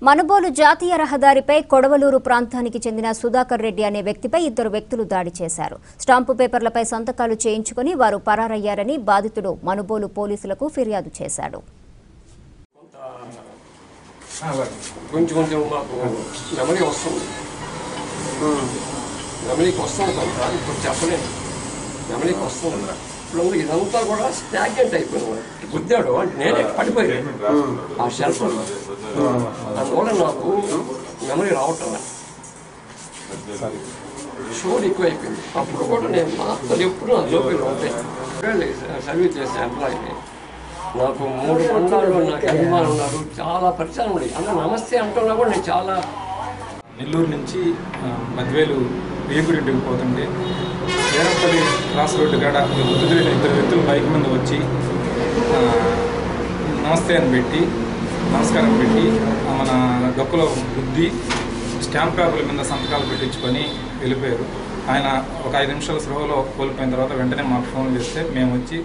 మనుబోలు జాతీయ రహదారిపై కొడవలూరు ప్రాంతానికి చెందిన సుధాకర్ రెడ్డి అనే వ్యక్తిపై ఇద్దరు వ్యక్తులు దాడి చేశారు. స్టాంపు పేపర్లపై సంతకాలు చేయించుకుని వారు పరారయ్యారని బాధితుడు మనుబోలు పోలీసులకు ఫిర్యాదు చేశాడు. ఇదంతా కూడా స్టాగ్నెంట్ అయిపోయింది. గుద్దాడు అంటే నేనే పడిపోయాను ఆ షెల్ఫ్. అందువల్ల నాకు మెమరీ రావటం షోర్ ఎక్కువ అయిపోయింది. అప్పుడు కూడా నేను మాత్రం ఎప్పుడు నా జోబీలో ఉంటాయి. సర్వీస్ చేసే ఎంప్లాయీని నాకు 3 మండలాల్లో నాకు అభిమానులు ఉన్నారు. చాలా పరిచయం ఉండేది. అందరూ నమస్తే అంటున్నా కూడా నేను చాలా నెల్లూరు నుంచి మధ్యవేలు వేగుడింటికి పోతుంటే వేరపల్లి క్రాస్ రోడ్డు కాడ గుర్తుదిరిగిన ఇద్దరు వ్యక్తులు బైక్ మీద వచ్చి నమస్తే అని పెట్టి నమస్కారం పెట్టి మన డొక్కలో బుద్ధి స్టాంప్ పేపర్ల మీద సంతకాలు పెట్టించుకొని వెళ్ళిపోయారు. ఆయన ఒక 5 నిమిషాల స్పృహలో కోల్పోయిన తర్వాత వెంటనే మాకు ఫోన్ చేస్తే మేము వచ్చి